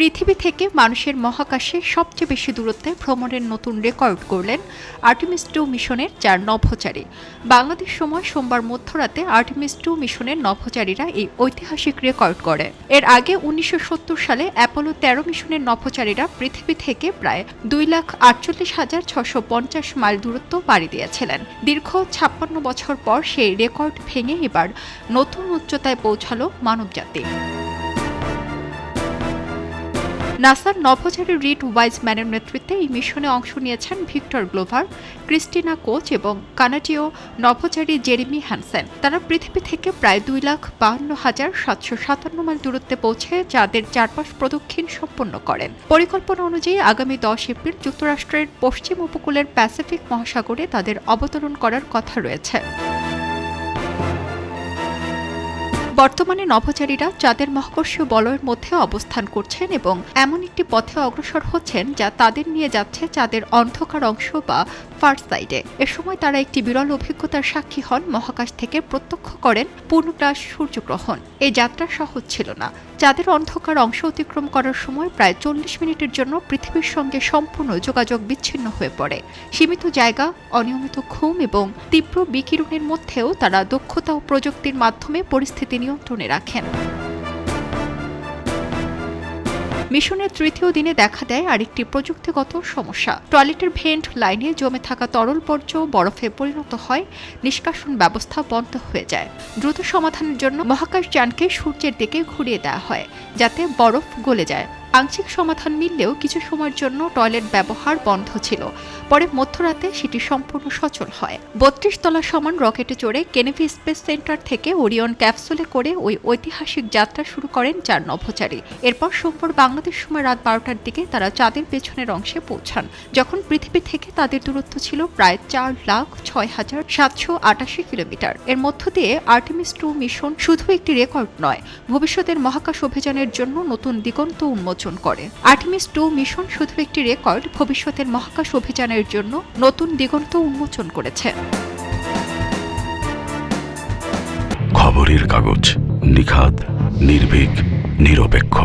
পৃথিবী থেকে মানুষের মহাকাশে সবচেয়ে বেশি দূরত্বে ভ্রমণের নতুন রেকর্ড করলেন আর্টেমিস 2 মিশনের 4 নভোচারী। বাংলাদেশ সময় সোমবার মধ্যরাতে আর্টেমিস 2 মিশনের নভোচারীরা এই ঐতিহাসিক রেকর্ড করে। এর আগে 1970 সালে অ্যাপোলো 13 মিশনের নভোচারীরা পৃথিবী থেকে প্রায় 2,48,650 মাইল দূরত্ব পাড়ি দিয়েছিলেন। দীর্ঘ 56 বছর পর সেই রেকর্ড ভেঙে এবার নতুন উচ্চতায় পৌঁছালো মানবজাতি। নাসার নভোচারী রিড ওয়াইজম্যানের নেতৃত্বে এই মিশনে অংশ নিয়েছেন ভিক্টর গ্লোভার, ক্রিস্টিনা কোচ এবং কানাডীয় নভোচারী জেরেমি হ্যানসেন। তারা পৃথিবী থেকে প্রায় 2,52,757 মাইল দূরত্বে পৌঁছে চাঁদের চারপাশ প্রদক্ষিণ সম্পন্ন করেন। পরিকল্পনা অনুযায়ী আগামী 10 এপ্রিল যুক্তরাষ্ট্রের পশ্চিম উপকূলের প্যাসিফিক মহাসাগরে তাদের অবতরণ করার কথা রয়েছে। বর্তমানে নভোচারীরা চাঁদের মহাকর্ষীয় বলয়ের মধ্যে অবস্থান করছেন এবং এমন একটি পথে অগ্রসর হচ্ছেন যা তাদের নিয়ে যাচ্ছে চাঁদের অন্ধকার অংশ বা ফার সাইডে। এ সময় তারা একটি বিরল অভিজ্ঞতার সাক্ষী হন, মহাকাশ থেকে প্রত্যক্ষ করেন পূর্ণগ্রাস সূর্যগ্রহণ। এই যাত্রা সহজ ছিল না। চাঁদের অন্ধকার অংশ অতিক্রম করার সময় প্রায় 40 মিনিটের জন্য পৃথিবীর সঙ্গে সম্পূর্ণ যোগাযোগ বিচ্ছিন্ন হয়ে পড়ে। সীমিত জায়গা, অনিয়মিত ঘুম এবং তীব্র বিকিরণের মধ্যেও তারা দক্ষতা ও প্রযুক্তির মাধ্যমে পরিস্থিতি নিয়ন্ত্রণে রাখেন। মিশনের তৃতীয় দিনে দেখা দেয় আরেকটি প্রযুক্তিগত সমস্যা। টয়লেটের ভেন্ট লাইনে জমে থাকা তরল বর্জ্য বরফে পরিণত হয়, নিষ্কাশন ব্যবস্থা বন্ধ হয়ে যায়। দ্রুত সমাধানের জন্য মহাকাশযানকে সূর্যের দিকে ঘুরিয়ে দেওয়া হয় যাতে বরফ গলে যায়। আংশিক সমাধান মিললেও কিছু সময়ের জন্য টয়লেট ব্যবহার বন্ধ ছিল। পরে মধ্যরাতে সেটি সম্পূর্ণ সচল হয়। 32 তলা সমান রকেটে চড়ে কেনেডি স্পেস সেন্টার থেকে ওরিয়ন ক্যাপসুলে করে ওই ঐতিহাসিক যাত্রা শুরু করেন 4 নভোচারী। এরপর সোমবার বাংলাদেশ সময় রাত 12টার দিকে তারা চাঁদের পেছনের অংশে পৌঁছান, যখন পৃথিবী থেকে তাদের দূরত্ব ছিল প্রায় 4,06,788 কিলোমিটার। এর মধ্য দিয়ে আর্টেমিস 2 মিশন শুধু একটি রেকর্ড নয়, ভবিষ্যতের মহাকাশ অভিযানের জন্য নতুন দিগন্ত উন্মোচন করে। আর্টেমিস 2 মিশন শুধু একটি রেকর্ড, ভবিষ্যতের মহাকাশ অভিযানের জন্য নতুন দিগন্ত উন্মোচন করেছে। খবরের কাগজ, নিখাদ, নির্ভীক, নিরপেক্ষ।